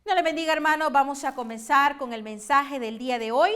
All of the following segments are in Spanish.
Dios le bendiga, hermanos. Vamos a comenzar con el mensaje del día de hoy.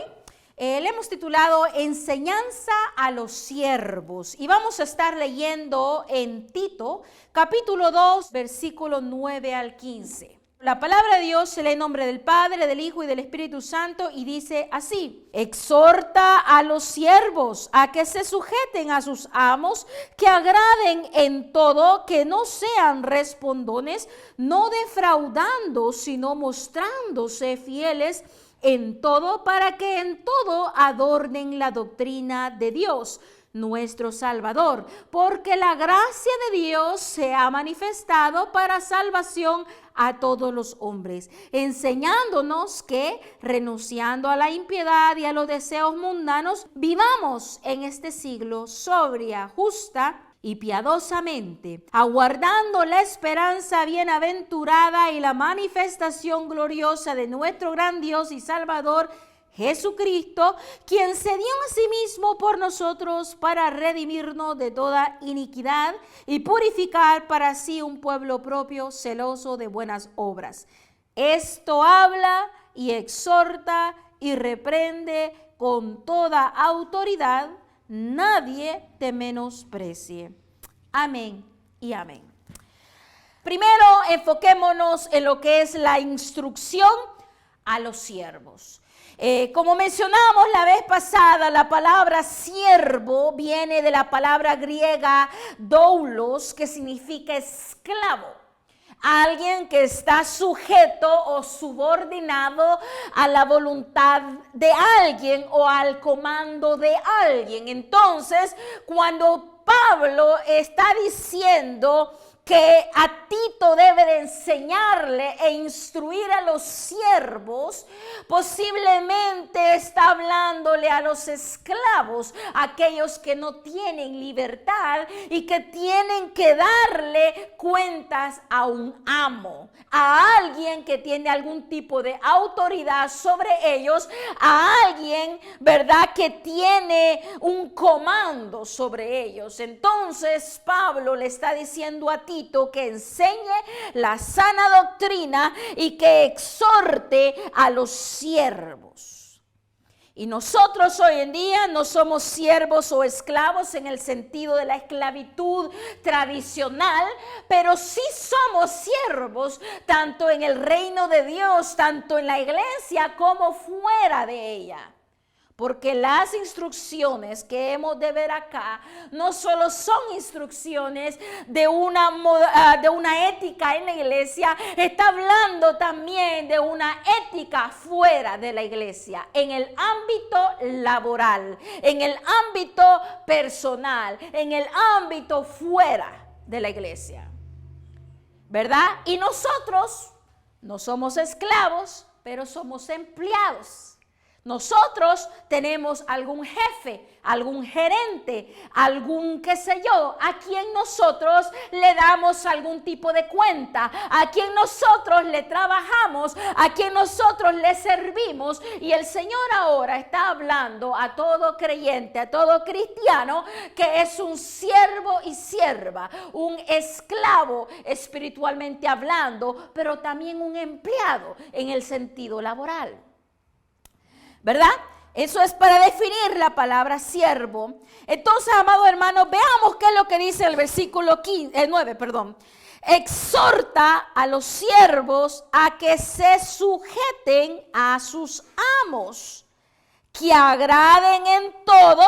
Le hemos titulado Enseñanza a los siervos y vamos a estar leyendo en Tito, capítulo 2, versículo 9 al 15. La palabra de Dios se lee en nombre del Padre, del Hijo y del Espíritu Santo y dice así: exhorta a los siervos a que se sujeten a sus amos, que agraden en todo, que no sean respondones, no defraudando, sino mostrándose fieles en todo, para que en todo adornen la doctrina de Dios, nuestro Salvador, porque la gracia de Dios se ha manifestado para salvación a todos los hombres, enseñándonos que, renunciando a la impiedad y a los deseos mundanos, vivamos en este siglo sobria, justa y piadosamente, aguardando la esperanza bienaventurada y la manifestación gloriosa de nuestro gran Dios y Salvador, Jesucristo, quien se dio a sí mismo por nosotros para redimirnos de toda iniquidad y purificar para sí un pueblo propio, celoso de buenas obras. Esto habla y exhorta y reprende con toda autoridad. Nadie te menosprecie. Amén y amén. Primero, enfoquémonos en lo que es la instrucción a los siervos. Como mencionamos la vez pasada, la palabra siervo viene de la palabra griega doulos, que significa esclavo. Alguien que está sujeto o subordinado a la voluntad de alguien o al comando de alguien. Entonces, cuando Pablo está diciendo que a Tito debe de enseñarle e instruir a los siervos, posiblemente está hablándole a los esclavos, aquellos que no tienen libertad y que tienen que darle cuentas a un amo, a alguien que tiene algún tipo de autoridad sobre ellos, a alguien, ¿verdad?, que tiene un comando sobre ellos. Entonces Pablo le está diciendo a Tito que enseñe la sana doctrina y que exhorte a los siervos. Y nosotros hoy en día no somos siervos o esclavos en el sentido de la esclavitud tradicional, pero sí somos siervos tanto en el reino de Dios, tanto en la iglesia como fuera de ella. Porque las instrucciones que hemos de ver acá no solo son instrucciones de una ética en la iglesia, está hablando también de una ética fuera de la iglesia, en el ámbito laboral, en el ámbito personal, en el ámbito fuera de la iglesia, ¿verdad? Y nosotros no somos esclavos, pero somos empleados. Nosotros tenemos algún jefe, algún gerente, algún qué sé yo, a quien nosotros le damos algún tipo de cuenta, a quien nosotros le trabajamos, a quien nosotros le servimos. Y el Señor ahora está hablando a todo creyente, a todo cristiano, que es un siervo y sierva, un esclavo espiritualmente hablando, pero también un empleado en el sentido laboral, ¿verdad? Eso es para definir la palabra siervo. Entonces, amados hermanos, veamos qué es lo que dice el versículo 9. Exhorta a los siervos a que se sujeten a sus amos, que agraden en todo,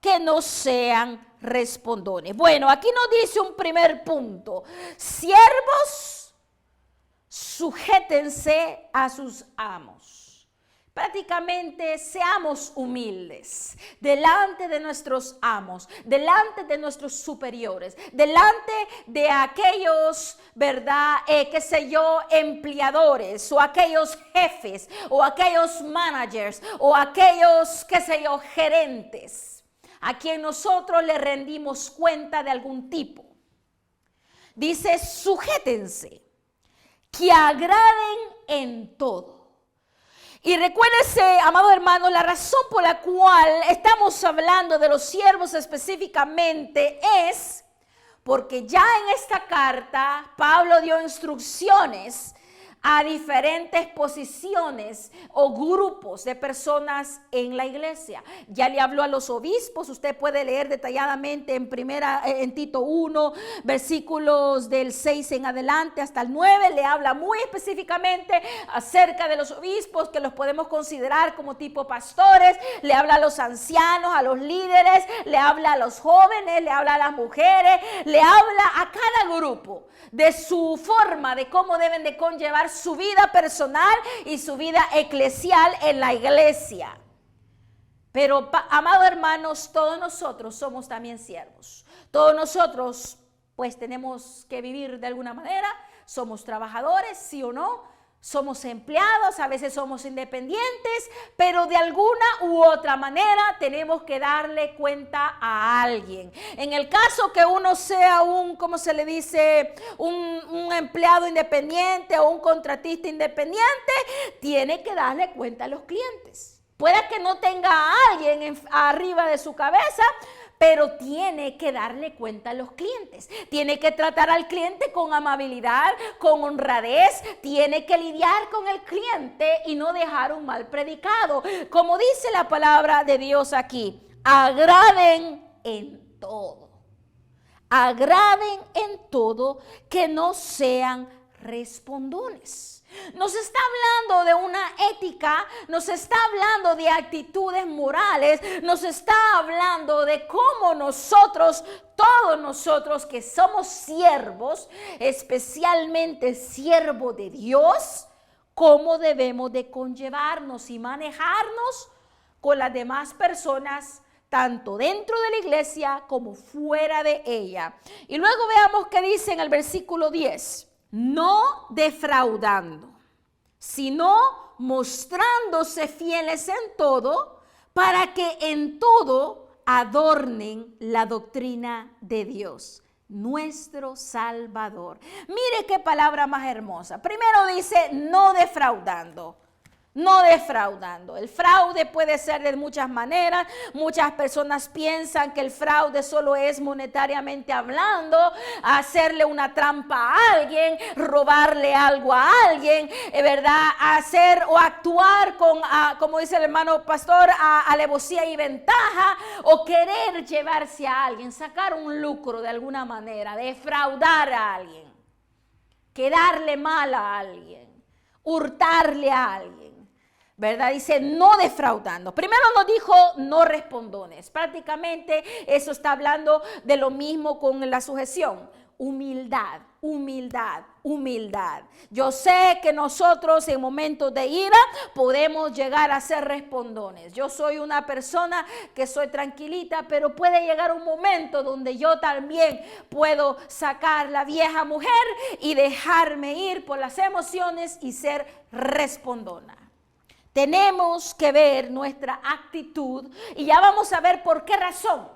que no sean respondones. Bueno, aquí nos dice un primer punto: siervos, sujétense a sus amos. Prácticamente seamos humildes delante de nuestros amos, delante de nuestros superiores, delante de aquellos, ¿verdad?, empleadores, o aquellos jefes, o aquellos managers, o aquellos, gerentes, a quien nosotros le rendimos cuenta de algún tipo. Dice: sujétense, que agraden en todo. Y recuérdese, amado hermano, la razón por la cual estamos hablando de los siervos específicamente es porque ya en esta carta Pablo dio instrucciones a diferentes posiciones o grupos de personas en la iglesia. Ya le habló a los obispos. Usted puede leer detalladamente en Tito 1, versículos del 6 en adelante hasta el 9. Le habla muy específicamente acerca de los obispos, que los podemos considerar como tipo pastores. Le habla a los ancianos, a los líderes, le habla a los jóvenes, le habla a las mujeres, le habla a cada grupo de su forma, de cómo deben de conllevar su vida personal y su vida eclesial en la iglesia. Pero, amados hermanos, todos nosotros somos también siervos. Todos nosotros, pues, tenemos que vivir de alguna manera. Somos trabajadores, sí o no. Somos empleados, a veces somos independientes, pero de alguna u otra manera tenemos que darle cuenta a alguien. En el caso que uno sea ¿cómo se le dice? Un empleado independiente o un contratista independiente, tiene que darle cuenta a los clientes. Puede que no tenga a alguien arriba de su cabeza, pero tiene que darle cuenta a los clientes. Tiene que tratar al cliente con amabilidad, con honradez. Tiene que lidiar con el cliente y no dejar un mal predicado. Como dice la palabra de Dios aquí, agraden en todo. Agraden en todo, que no sean respondones. Nos está hablando de una ética, nos está hablando de actitudes morales, nos está hablando de cómo nosotros, todos nosotros que somos siervos, especialmente siervos de Dios, cómo debemos de conllevarnos y manejarnos con las demás personas, tanto dentro de la iglesia como fuera de ella. Y luego veamos qué dice en el versículo 10. No defraudando, sino mostrándose fieles en todo, para que en todo adornen la doctrina de Dios, nuestro Salvador. Mire qué palabra más hermosa. Primero dice no defraudando. No defraudando. El fraude puede ser de muchas maneras. Muchas personas piensan que el fraude solo es monetariamente hablando, hacerle una trampa a alguien, robarle algo a alguien, ¿verdad? Hacer o actuar con, como dice el hermano pastor, alevosía y ventaja, o querer llevarse a alguien, sacar un lucro de alguna manera, defraudar a alguien, quedarle mal a alguien, hurtarle a alguien. ¿Verdad? Dice no defraudando. Primero nos dijo no respondones. Prácticamente eso está hablando de lo mismo con la sujeción. Humildad, humildad, humildad. Yo sé que nosotros en momentos de ira podemos llegar a ser respondones. Yo soy una persona que soy tranquilita, pero puede llegar un momento donde yo también puedo sacar la vieja mujer y dejarme ir por las emociones y ser respondona. Tenemos que ver nuestra actitud y ya vamos a ver por qué razón.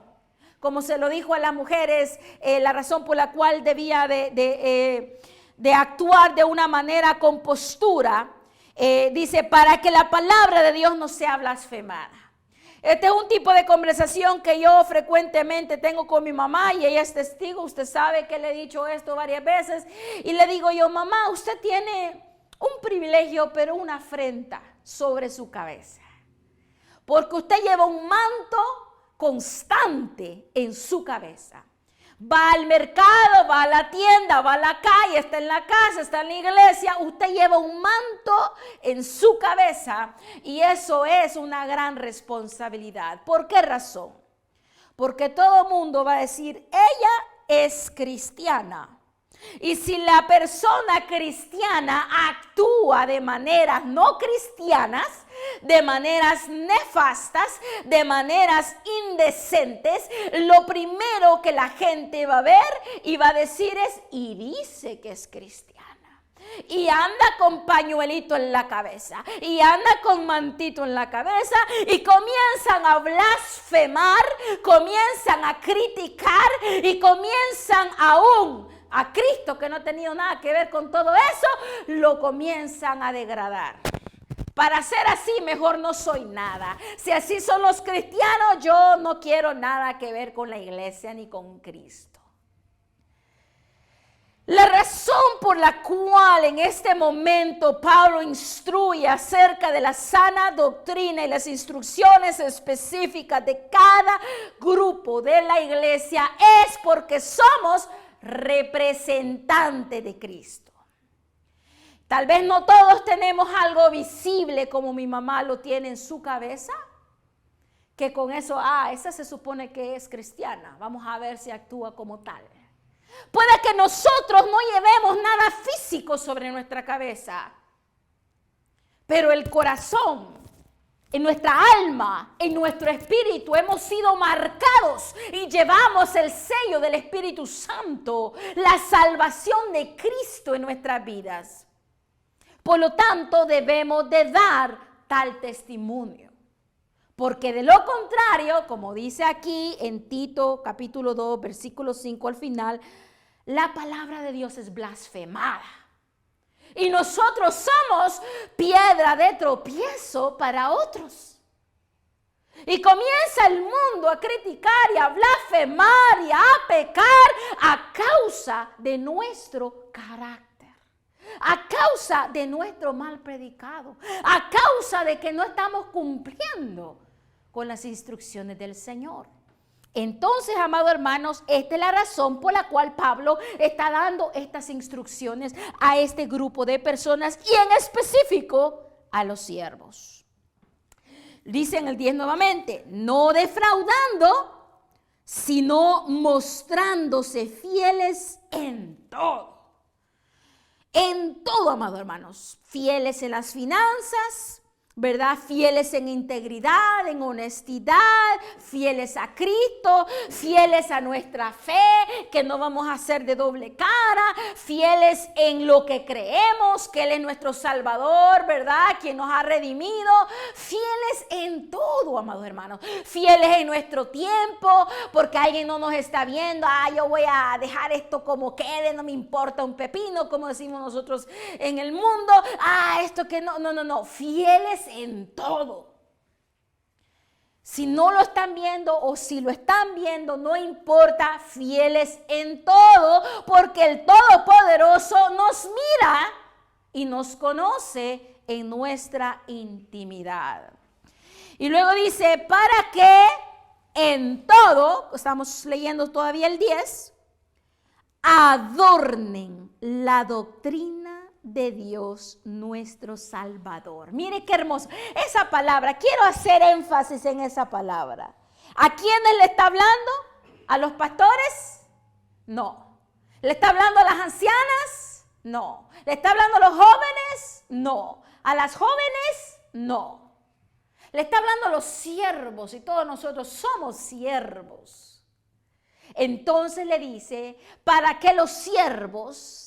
Como se lo dijo a las mujeres, la razón por la cual debía de actuar de una manera con postura, dice, para que la palabra de Dios no sea blasfemada. Este es un tipo de conversación que yo frecuentemente tengo con mi mamá y ella es testigo. Usted sabe que le he dicho esto varias veces y le digo yo, mamá, usted tiene un privilegio, pero una afrenta sobre su cabeza, porque usted lleva un manto constante en su cabeza. Va al mercado, va a la tienda, va a la calle, está en la casa, está en la iglesia. Usted lleva un manto en su cabeza y eso es una gran responsabilidad. ¿Por qué razón? Porque todo mundo va a decir, ella es cristiana. Y si la persona cristiana actúa de maneras no cristianas, de maneras nefastas, de maneras indecentes, lo primero que la gente va a ver y va a decir es, y dice que es cristiana. Y anda con pañuelito en la cabeza, y anda con mantito en la cabeza, y comienzan a blasfemar, comienzan a criticar, y comienzan aún a Cristo, que no ha tenido nada que ver con todo eso, lo comienzan a degradar. Para ser así, mejor no soy nada. Si así son los cristianos, yo no quiero nada que ver con la iglesia ni con Cristo. La razón por la cual en este momento Pablo instruye acerca de la sana doctrina y las instrucciones específicas de cada grupo de la iglesia es porque somos representantes de Cristo. Tal vez no todos tenemos algo visible como mi mamá lo tiene en su cabeza, que con eso, esa se supone que es cristiana, vamos a ver si actúa como tal. Puede que nosotros no llevemos nada físico sobre nuestra cabeza, pero el corazón, en nuestra alma, en nuestro espíritu hemos sido marcados y llevamos el sello del Espíritu Santo, la salvación de Cristo en nuestras vidas. Por lo tanto, debemos de dar tal testimonio. Porque de lo contrario, como dice aquí en Tito capítulo 2, versículo 5 al final, la palabra de Dios es blasfemada. Y nosotros somos piedra de tropiezo para otros. Y comienza el mundo a criticar y a blasfemar y a pecar a causa de nuestro carácter. A causa de nuestro mal predicado. A causa de que no estamos cumpliendo con las instrucciones del Señor. Entonces, amados hermanos, esta es la razón por la cual Pablo está dando estas instrucciones a este grupo de personas y en específico a los siervos. Dice en el 10 nuevamente, no defraudando, sino mostrándose fieles en todo. En todo, amados hermanos, fieles en las finanzas, ¿verdad? Fieles en integridad, en honestidad, fieles a Cristo, fieles a nuestra fe, que no vamos a ser de doble cara, fieles en lo que creemos, que Él es nuestro Salvador, ¿verdad? Quien nos ha redimido, fieles en todo, amados hermanos, fieles en nuestro tiempo, porque alguien no nos está viendo, yo voy a dejar esto como quede, no me importa un pepino, como decimos nosotros en el mundo, esto que no, fieles en todo. Si no lo están viendo o si lo están viendo, no importa, fieles en todo, porque el Todopoderoso nos mira y nos conoce en nuestra intimidad. Y luego dice, para que en todo, estamos leyendo todavía el 10, adornen la doctrina de Dios nuestro Salvador. Mire qué hermoso. Esa palabra, quiero hacer énfasis en esa palabra. ¿A quiénes le está hablando? ¿A los pastores? No. ¿Le está hablando a las ancianas? No. ¿Le está hablando a los jóvenes? No. ¿A las jóvenes? No. Le está hablando a los siervos y todos nosotros somos siervos. Entonces le dice, para que los siervos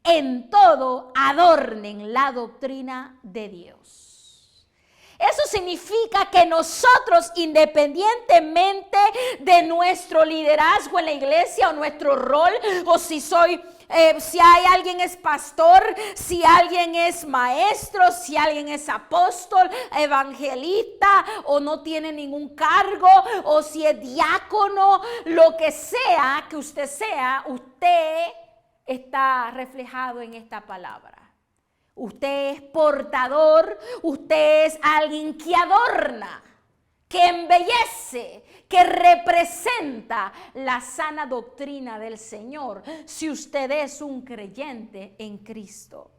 en todo adornen la doctrina de Dios. Eso significa que nosotros, independientemente de nuestro liderazgo en la iglesia o nuestro rol, o si hay alguien es pastor, si alguien es maestro, si alguien es apóstol, evangelista o no tiene ningún cargo, o si es diácono, lo que sea que usted sea, usted está reflejado en esta palabra. Usted es portador, usted es alguien que adorna, que embellece, que representa la sana doctrina del Señor, si usted es un creyente en Cristo.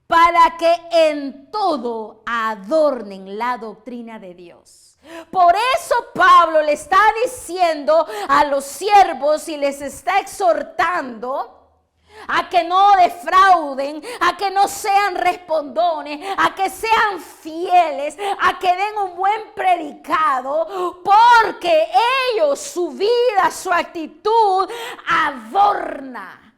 Para que en todo adornen la doctrina de Dios. Por eso Pablo le está diciendo a los siervos y les está exhortando a que no defrauden, a que no sean respondones, a que sean fieles, a que den un buen predicado, porque ellos, su vida, su actitud, adorna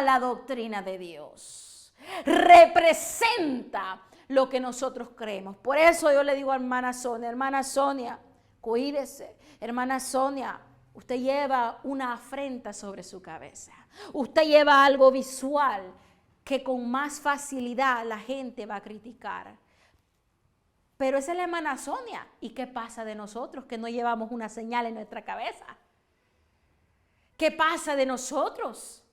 la doctrina de Dios, representa lo que nosotros creemos. Por eso yo le digo a hermana Sonia, cuídese, hermana Sonia, usted lleva una afrenta sobre su cabeza. Usted lleva algo visual que con más facilidad la gente va a criticar. Pero esa es la hermana Sonia. ¿Y qué pasa de nosotros que no llevamos una señal en nuestra cabeza? ¿Qué pasa de nosotros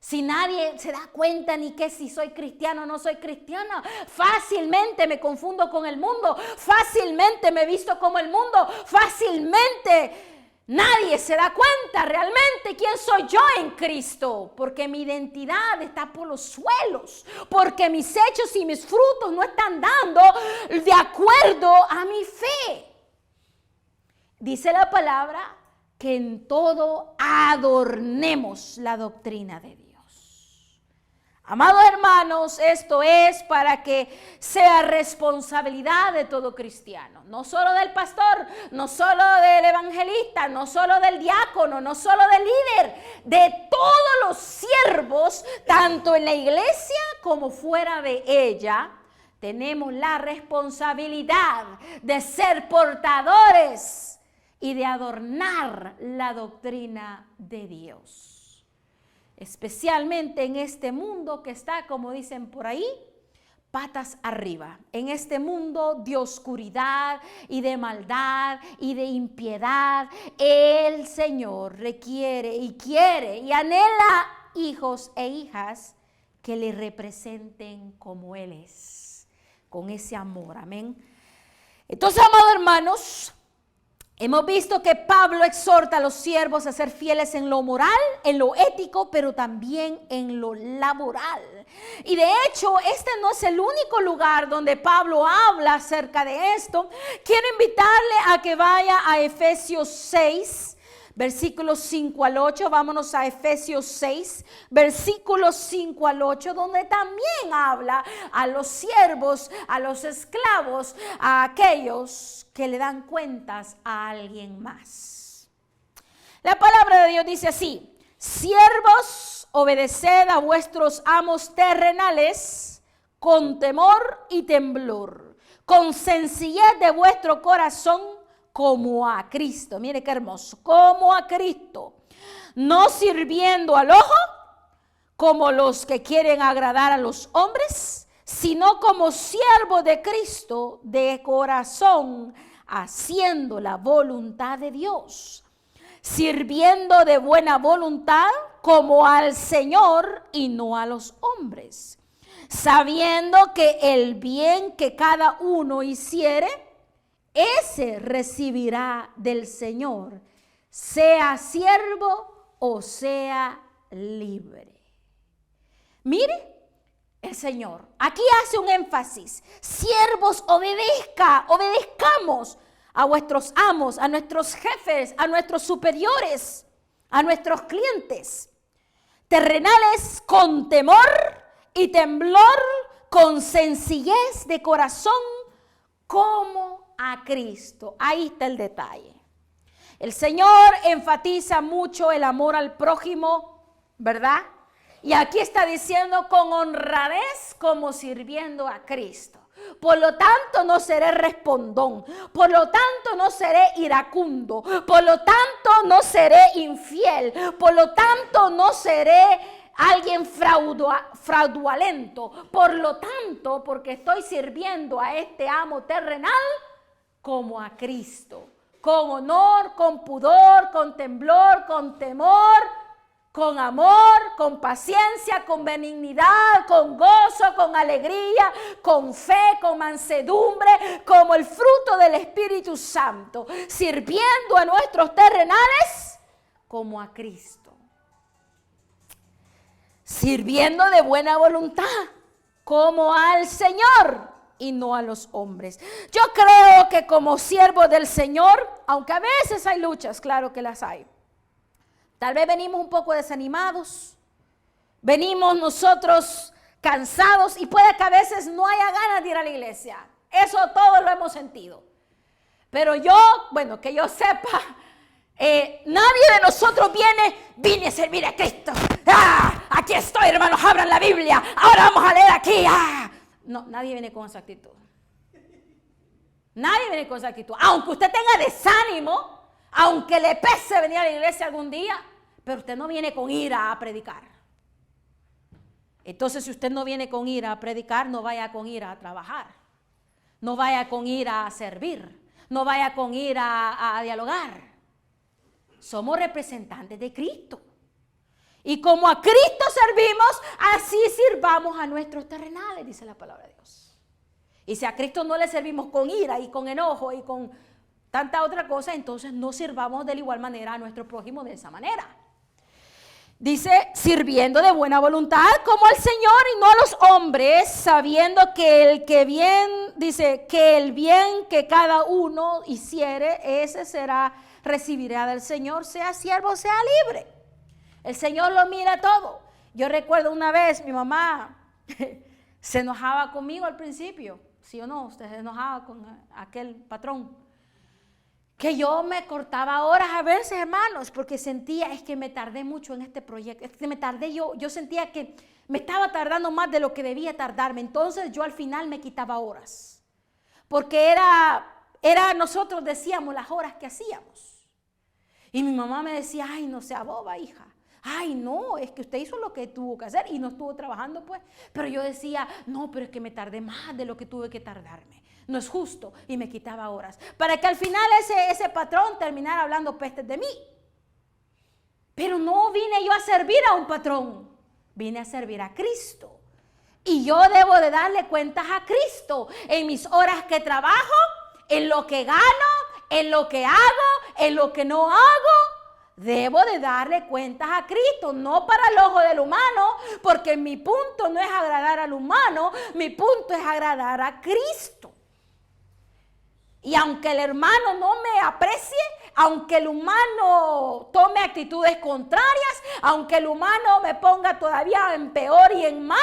Si nadie se da cuenta ni que si soy cristiano o no soy cristiana, fácilmente me confundo con el mundo, fácilmente me visto como el mundo, fácilmente nadie se da cuenta realmente quién soy yo en Cristo, porque mi identidad está por los suelos, porque mis hechos y mis frutos no están dando de acuerdo a mi fe. Dice la palabra que en todo adornemos la doctrina de Dios. Amados hermanos, esto es para que sea responsabilidad de todo cristiano, no solo del pastor, no solo del evangelista, no solo del diácono, no solo del líder, de todos los siervos, tanto en la iglesia como fuera de ella. Tenemos la responsabilidad de ser portadores y de adornar la doctrina de Dios. Especialmente en este mundo que está, como dicen por ahí, patas arriba. En este mundo de oscuridad y de maldad y de impiedad, el Señor requiere y quiere y anhela hijos e hijas que le representen como Él es, con ese amor. Amén. Entonces, amados hermanos, hemos visto que Pablo exhorta a los siervos a ser fieles en lo moral, en lo ético, pero también en lo laboral. Y de hecho, este no es el único lugar donde Pablo habla acerca de esto. Quiero invitarle a que vaya a Efesios 6, versículos 5 al 8. Vámonos a Efesios 6, versículos 5 al 8, donde también habla a los siervos, a los esclavos, a aquellos que le dan cuentas a alguien más. La palabra de Dios dice así: siervos, obedeced a vuestros amos terrenales con temor y temblor, con sencillez de vuestro corazón, como a Cristo. Mire qué hermoso, como a Cristo, no sirviendo al ojo como los que quieren agradar a los hombres, sino como siervo de Cristo de corazón, haciendo la voluntad de Dios, sirviendo de buena voluntad como al Señor y no a los hombres, sabiendo que el bien que cada uno hiciere, ese recibirá del Señor, sea siervo o sea libre. Mire, el Señor aquí hace un énfasis: siervos, obedezcamos a vuestros amos, a nuestros jefes, a nuestros superiores, a nuestros clientes terrenales, con temor y temblor, con sencillez de corazón, como a Cristo. Ahí está el detalle. El Señor enfatiza mucho el amor al prójimo, ¿verdad? Y aquí está diciendo con honradez, como sirviendo a Cristo. Por lo tanto, no seré respondón. Por lo tanto, no seré iracundo. Por lo tanto, no seré infiel. Por lo tanto, no seré alguien fraudulento. Por lo tanto, porque estoy sirviendo a este amo terrenal como a Cristo. Con honor, con pudor, con temblor, con temor, con amor, con paciencia, con benignidad, con gozo, con alegría, con fe, con mansedumbre, como el fruto del Espíritu Santo, sirviendo a nuestros terrenales como a Cristo, sirviendo de buena voluntad como al Señor y no a los hombres. Yo creo que como siervos del Señor, aunque a veces hay luchas, claro que las hay, tal vez venimos un poco desanimados, venimos nosotros cansados y puede que a veces no haya ganas de ir a la iglesia. Eso todos lo hemos sentido. Pero que yo sepa, nadie de nosotros vine a servir a Cristo. Aquí estoy, hermanos, abran la Biblia. Ahora vamos a leer aquí. No, nadie viene con esa actitud. Nadie viene con esa actitud. Aunque usted tenga desánimo, aunque le pese venir a la iglesia algún día, pero usted no viene con ira a predicar. Entonces, si usted no viene con ira a predicar, no vaya con ira a trabajar. No vaya con ira a servir. No vaya con ira a dialogar. Somos representantes de Cristo. Y como a Cristo servimos, así sirvamos a nuestros terrenales, dice la palabra de Dios. Y si a Cristo no le servimos con ira y con enojo y con tanta otra cosa, entonces no sirvamos de la igual manera a nuestro prójimo de esa manera. Dice, sirviendo de buena voluntad como al Señor y no a los hombres, sabiendo que el bien que cada uno hiciere, ese recibirá del Señor, sea siervo, sea libre. El Señor lo mira todo. Yo recuerdo una vez, mi mamá se enojaba conmigo al principio, ¿sí o no? Usted se enojaba con aquel patrón. Que yo me cortaba horas a veces, hermanos, porque sentía, es que me tardé mucho en este proyecto, es que me tardé yo sentía que me estaba tardando más de lo que debía tardarme, entonces yo al final me quitaba horas, porque nosotros decíamos las horas que hacíamos, y mi mamá me decía, ay, no sea boba, hija, ay, no, es que usted hizo lo que tuvo que hacer y no estuvo trabajando, pues, pero yo decía, no, pero es que me tardé más de lo que tuve que tardarme. No es justo, y me quitaba horas, para que al final ese patrón terminara hablando pestes de mí. Pero no vine yo a servir a un patrón, vine a servir a Cristo. Y yo debo de darle cuentas a Cristo en mis horas que trabajo, en lo que gano, en lo que hago, en lo que no hago. Debo de darle cuentas a Cristo, no para el ojo del humano, porque mi punto no es agradar al humano, mi punto es agradar a Cristo. Y aunque el hermano no me aprecie, aunque el humano tome actitudes contrarias, aunque el humano me ponga todavía en peor y en mal,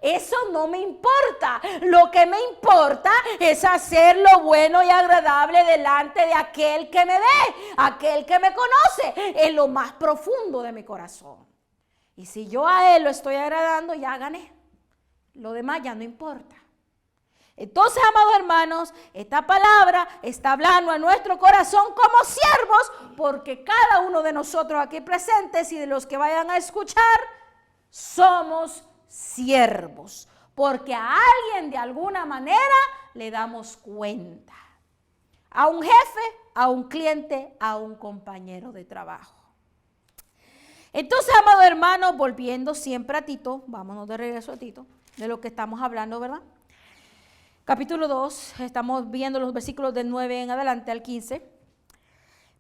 eso no me importa. Lo que me importa es hacer lo bueno y agradable delante de aquel que me ve, aquel que me conoce en lo más profundo de mi corazón. Y si yo a él lo estoy agradando, ya gané. Lo demás ya no importa. Entonces, amados hermanos, esta palabra está hablando a nuestro corazón como siervos, porque cada uno de nosotros aquí presentes y de los que vayan a escuchar, somos siervos, porque a alguien de alguna manera le damos cuenta. A un jefe, a un cliente, a un compañero de trabajo. Entonces, amados hermanos, volviendo siempre a Tito, vámonos de regreso a Tito, de lo que estamos hablando, ¿verdad? Capítulo 2, estamos viendo los versículos del 9 en adelante al 15.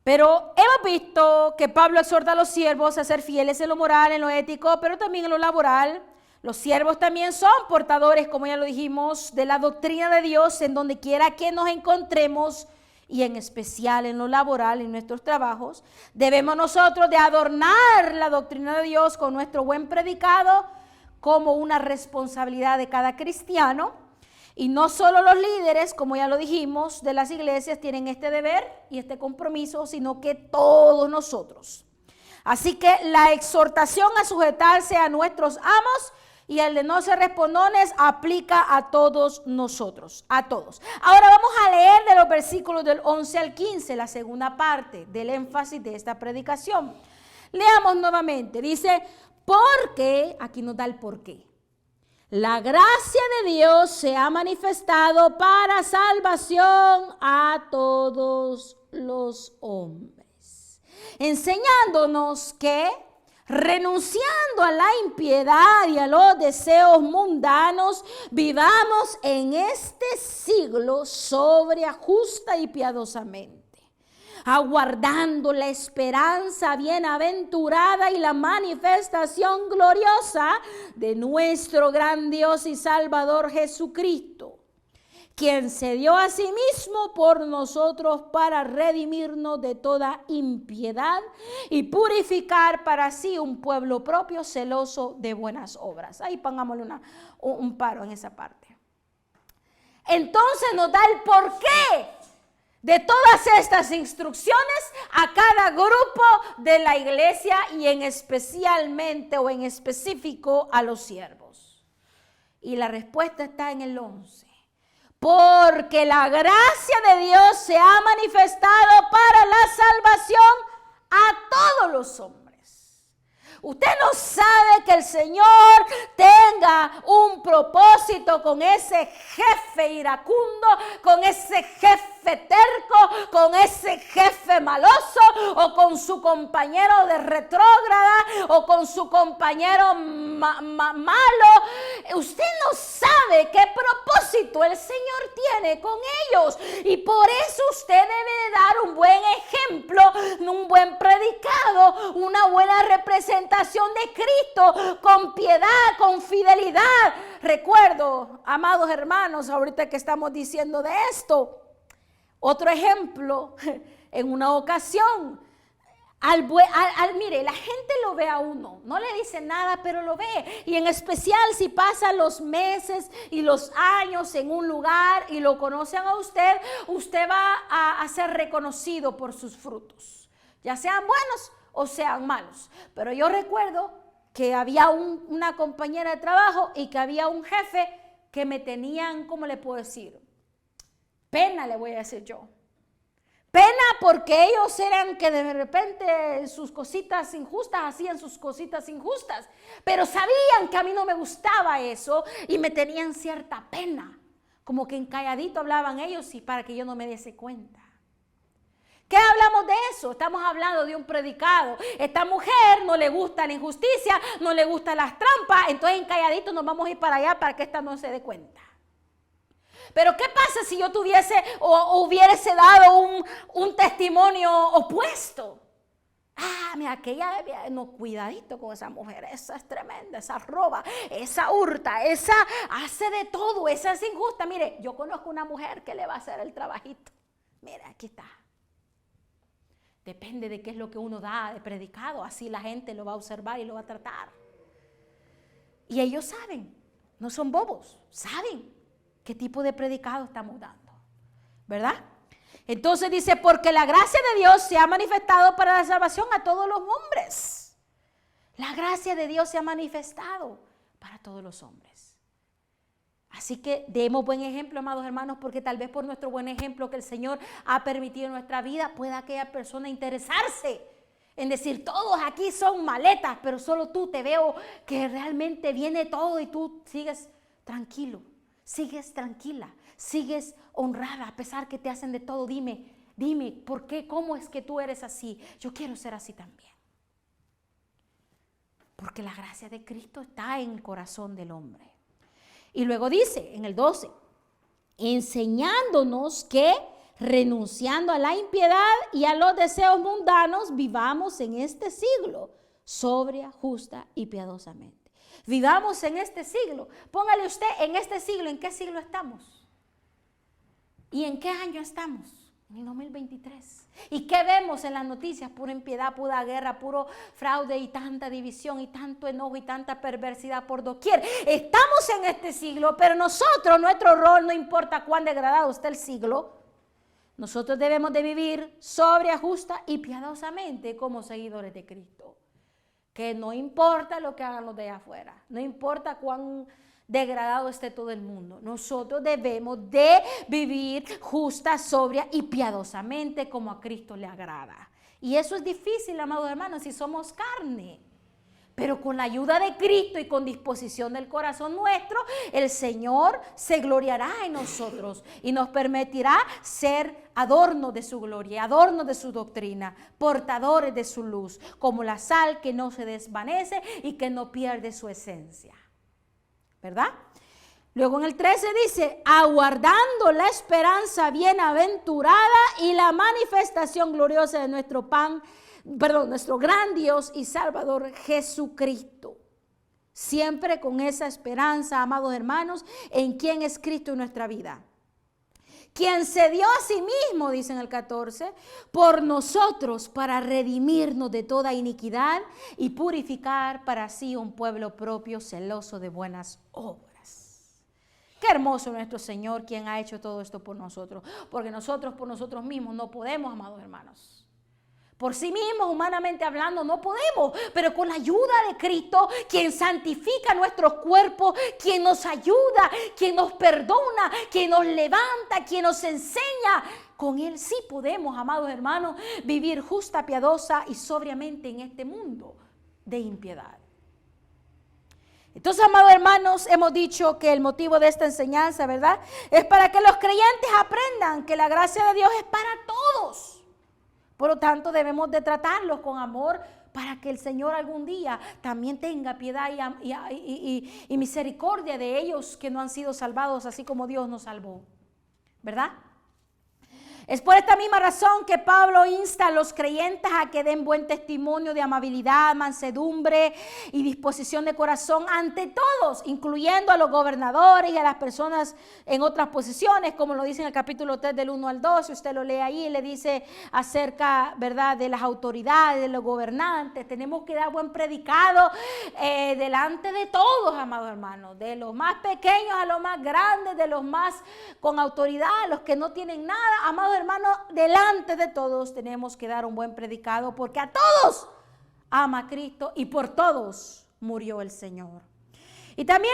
Pero hemos visto que Pablo exhorta a los siervos a ser fieles en lo moral, en lo ético, pero también en lo laboral. Los siervos también son portadores, como ya lo dijimos, de la doctrina de Dios en donde quiera que nos encontremos, y en especial en lo laboral, en nuestros trabajos. Debemos nosotros de adornar la doctrina de Dios con nuestro buen predicado como una responsabilidad de cada cristiano. Y no solo los líderes, como ya lo dijimos, de las iglesias tienen este deber y este compromiso, sino que todos nosotros. Así que la exhortación a sujetarse a nuestros amos y el de no ser respondones aplica a todos nosotros, a todos. Ahora vamos a leer de los versículos del 11 al 15, la segunda parte del énfasis de esta predicación. Leamos nuevamente, dice, porque, aquí nos da el porqué. La gracia de Dios se ha manifestado para salvación a todos los hombres, enseñándonos que, renunciando a la impiedad y a los deseos mundanos, vivamos en este siglo sobria, justa y piadosamente, aguardando la esperanza bienaventurada y la manifestación gloriosa de nuestro gran Dios y Salvador Jesucristo, quien se dio a sí mismo por nosotros para redimirnos de toda impiedad y purificar para sí un pueblo propio celoso de buenas obras. Ahí pongámosle un paro en esa parte. Entonces nos da el porqué de todas estas instrucciones a cada grupo de la iglesia y en especialmente o en específico a los siervos. Y la respuesta está en el 11. Porque la gracia de Dios se ha manifestado para la salvación a todos los hombres. Usted no sabe que el Señor tenga un propósito con ese jefe iracundo, con ese jefe terco, con ese jefe maloso, o con su compañero de retrógrada, o con su compañero malo. Usted no sabe qué propósito el Señor tiene con ellos, y por eso usted debe dar un buen ejemplo, un buen predicado, una buena representación de Cristo, con piedad, con fidelidad. Recuerdo, amados hermanos, ahorita que estamos diciendo de esto, otro ejemplo, en una ocasión, mire, la gente lo ve a uno, no le dice nada, pero lo ve. Y en especial si pasan los meses y los años en un lugar y lo conocen a usted, usted va a ser reconocido por sus frutos, ya sean buenos o sean malos. Pero yo recuerdo que había una compañera de trabajo y que había un jefe que me tenían, ¿cómo le puedo decir? Pena, le voy a decir yo. Pena, porque ellos eran que de repente sus cositas injustas, hacían sus cositas injustas, pero sabían que a mí no me gustaba eso y me tenían cierta pena, como que encalladito hablaban ellos y para que yo no me diese cuenta. ¿Qué hablamos de eso? Estamos hablando de un predicado. Esta mujer no le gusta la injusticia, no le gustan las trampas, entonces encalladito nos vamos a ir para allá para que esta no se dé cuenta. Pero ¿qué pasa si yo tuviese o hubiese dado un testimonio opuesto? Mira, aquella, no, cuidadito con esa mujer, esa es tremenda, esa roba, esa hurta, esa hace de todo, esa es injusta. Mire, yo conozco una mujer que le va a hacer el trabajito. Mira, aquí está. Depende de qué es lo que uno da de predicado, así la gente lo va a observar y lo va a tratar. Y ellos saben, no son bobos, saben qué tipo de predicado estamos dando, ¿verdad? Entonces dice, porque la gracia de Dios se ha manifestado para la salvación a todos los hombres. La gracia de Dios se ha manifestado para todos los hombres. Así que demos buen ejemplo, amados hermanos, porque tal vez por nuestro buen ejemplo que el Señor ha permitido en nuestra vida, pueda aquella persona interesarse en decir, todos aquí son maletas, pero solo tú te veo que realmente viene todo y tú sigues tranquilo. Sigues tranquila, sigues honrada a pesar que te hacen de todo. Dime, ¿por qué? ¿Cómo es que tú eres así? Yo quiero ser así también. Porque la gracia de Cristo está en el corazón del hombre. Y luego dice en el 12, enseñándonos que renunciando a la impiedad y a los deseos mundanos, vivamos en este siglo sobria, justa y piadosamente. Vivamos en este siglo. Póngale usted en este siglo, ¿en qué siglo estamos? ¿Y en qué año estamos? En el 2023. ¿Y qué vemos en las noticias? Pura impiedad, pura guerra, puro fraude y tanta división y tanto enojo y tanta perversidad por doquier. Estamos en este siglo, pero nosotros, nuestro rol, no importa cuán degradado esté el siglo, nosotros debemos de vivir sobria, justa y piadosamente como seguidores de Cristo. Que no importa lo que hagan los de allá afuera, no importa cuán degradado esté todo el mundo, nosotros debemos de vivir justa, sobria y piadosamente como a Cristo le agrada. Y eso es difícil, amados hermanos, si somos carne. Pero con la ayuda de Cristo y con disposición del corazón nuestro, el Señor se gloriará en nosotros y nos permitirá ser adornos de su gloria, adornos de su doctrina, portadores de su luz, como la sal que no se desvanece y que no pierde su esencia. ¿Verdad? Luego en el 13 dice, aguardando la esperanza bienaventurada y la manifestación gloriosa de nuestro gran Dios y Salvador Jesucristo. Siempre con esa esperanza, amados hermanos, en quién es Cristo en nuestra vida. Quien se dio a sí mismo, dice en el 14, por nosotros para redimirnos de toda iniquidad y purificar para sí un pueblo propio celoso de buenas obras. Qué hermoso nuestro Señor, quien ha hecho todo esto por nosotros, porque nosotros por nosotros mismos no podemos, amados hermanos. Por sí mismos, humanamente hablando, no podemos, pero con la ayuda de Cristo, quien santifica nuestros cuerpos, quien nos ayuda, quien nos perdona, quien nos levanta, quien nos enseña, con Él sí podemos, amados hermanos, vivir justa, piadosa y sobriamente en este mundo. de impiedad. Entonces, amados hermanos, hemos dicho que el motivo de esta enseñanza, ¿verdad?, es para que los creyentes aprendan que la gracia de Dios es para todos. Por lo tanto, debemos de tratarlos con amor para que el Señor algún día también tenga piedad y misericordia de ellos que no han sido salvados, así como Dios nos salvó, ¿verdad? Es por esta misma razón que Pablo insta a los creyentes a que den buen testimonio de amabilidad, mansedumbre y disposición de corazón ante todos, incluyendo a los gobernadores y a las personas en otras posiciones, como lo dice en el capítulo 3 del 1 al 2, si usted lo lee ahí, le dice acerca, ¿verdad?, de las autoridades, de los gobernantes. Tenemos que dar buen predicado delante de todos, amados hermanos, de los más pequeños a los más grandes, de los más con autoridad, a los que no tienen nada, amados hermanos, delante de todos tenemos que dar un buen predicado, porque a todos ama a Cristo y por todos murió el Señor. Y también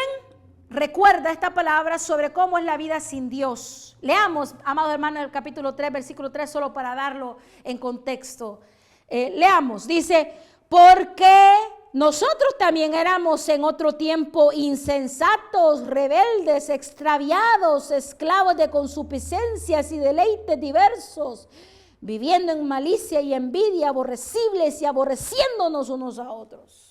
recuerda esta palabra sobre cómo es la vida sin Dios. Leamos, amados hermanos, el capítulo 3, versículo 3, solo para darlo en contexto. Leamos, dice, porque nosotros también éramos en otro tiempo insensatos, rebeldes, extraviados, esclavos de concupiscencias y deleites diversos, viviendo en malicia y envidia, aborrecibles y aborreciéndonos unos a otros.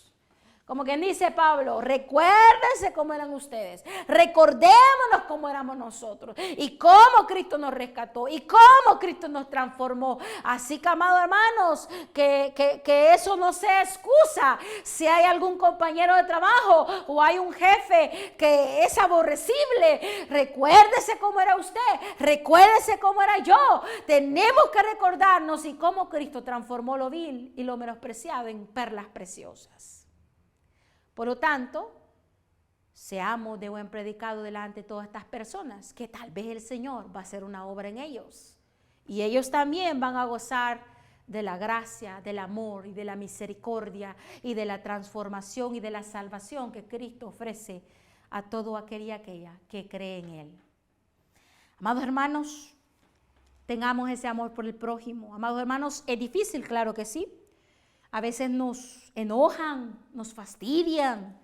Como quien dice Pablo, recuérdense cómo eran ustedes, recordémonos cómo éramos nosotros y cómo Cristo nos rescató y cómo Cristo nos transformó. Así que, amados hermanos, que eso no sea excusa. Si hay algún compañero de trabajo o hay un jefe que es aborrecible, recuérdese cómo era usted, recuérdese cómo era yo. Tenemos que recordarnos y cómo Cristo transformó lo vil y lo menospreciado en perlas preciosas. Por lo tanto, seamos de buen predicado delante de todas estas personas, que tal vez el Señor va a hacer una obra en ellos. Y ellos también van a gozar de la gracia, del amor y de la misericordia y de la transformación y de la salvación que Cristo ofrece a todo aquel y aquella que cree en Él. Amados hermanos, tengamos ese amor por el prójimo. Amados hermanos, es difícil, claro que sí. A veces nos enojan, nos fastidian.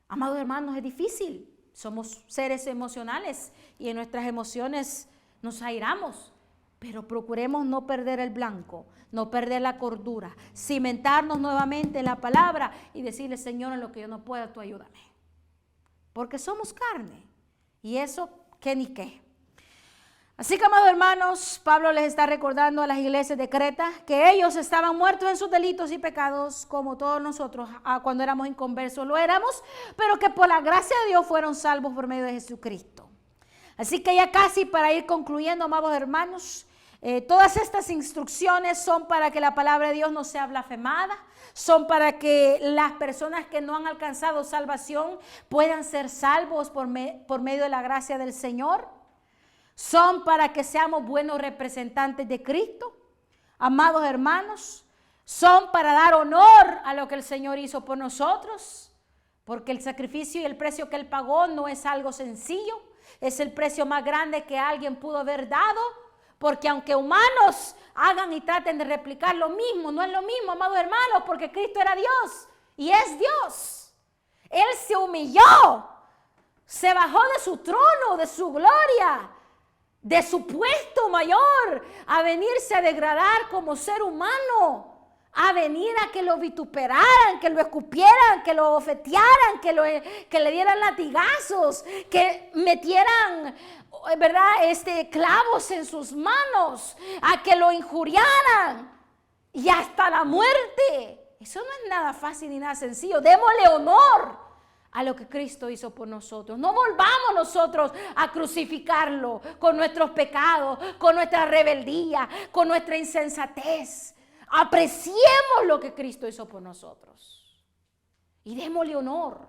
Amados hermanos, es difícil. Somos seres emocionales y en nuestras emociones nos airamos. Pero procuremos no perder el blanco, no perder la cordura, cimentarnos nuevamente en la palabra y decirle, Señor, en lo que yo no pueda, tú ayúdame. Porque somos carne y eso, ¿qué ni qué? Así que, amados hermanos, Pablo les está recordando a las iglesias de Creta que ellos estaban muertos en sus delitos y pecados, como todos nosotros cuando éramos inconversos lo éramos, pero que por la gracia de Dios fueron salvos por medio de Jesucristo. Así que ya casi para ir concluyendo, amados hermanos, todas estas instrucciones son para que la palabra de Dios no sea blasfemada, son para que las personas que no han alcanzado salvación puedan ser salvos por medio de la gracia del Señor. Son para que seamos buenos representantes de Cristo, amados hermanos. Son para dar honor a lo que el Señor hizo por nosotros, porque el sacrificio y el precio que Él pagó no es algo sencillo, es el precio más grande que alguien pudo haber dado, porque aunque humanos hagan y traten de replicar lo mismo, no es lo mismo, amados hermanos, porque Cristo era Dios y es Dios. Él se humilló, se bajó de su trono, de su gloria, de su puesto mayor, a venirse a degradar como ser humano, a venir a que lo vituperaran, que lo escupieran, que lo bofetearan, que le dieran latigazos, que metieran, ¿verdad?, clavos en sus manos, a que lo injuriaran y hasta la muerte. Eso no es nada fácil ni nada sencillo. Démosle honor a lo que Cristo hizo por nosotros. No volvamos nosotros a crucificarlo con nuestros pecados, con nuestra rebeldía, con nuestra insensatez. Apreciemos lo que Cristo hizo por nosotros. Y démosle honor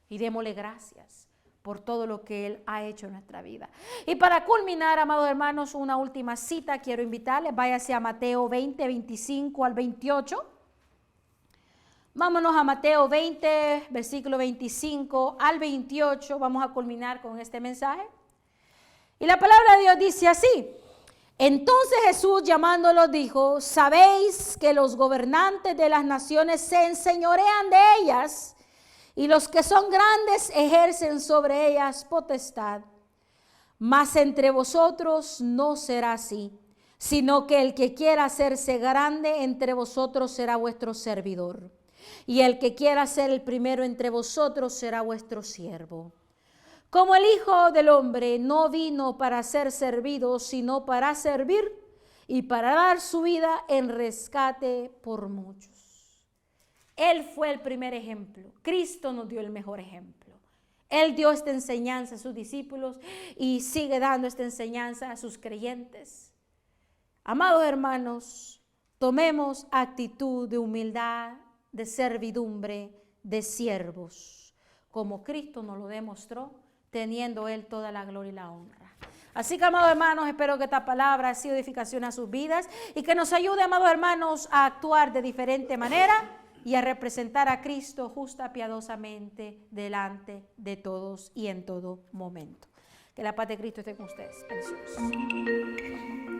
y démosle gracias por todo lo que Él ha hecho en nuestra vida. Y para culminar, amados hermanos, una última cita quiero invitarles. Váyase a Mateo 20, 25 al 28. Vámonos a Mateo 20, versículo 25 al 28. Vamos a culminar con este mensaje. Y la palabra de Dios dice así: Entonces Jesús, llamándolos, dijo: sabéis que los gobernantes de las naciones se enseñorean de ellas, y los que son grandes ejercen sobre ellas potestad. Mas entre vosotros no será así, sino que el que quiera hacerse grande entre vosotros será vuestro servidor, y el que quiera ser el primero entre vosotros será vuestro siervo. Como el Hijo del Hombre no vino para ser servido, sino para servir y para dar su vida en rescate por muchos. Él fue el primer ejemplo. Cristo nos dio el mejor ejemplo. Él dio esta enseñanza a sus discípulos y sigue dando esta enseñanza a sus creyentes. Amados hermanos, tomemos actitud de humildad, de servidumbre, de siervos, como Cristo nos lo demostró, teniendo Él toda la gloria y la honra. Así que, amados hermanos, espero que esta palabra ha sido edificación a sus vidas y que nos ayude, amados hermanos, a actuar de diferente manera y a representar a Cristo justa, piadosamente, delante de todos y en todo momento. Que la paz de Cristo esté con ustedes. Bendiciones.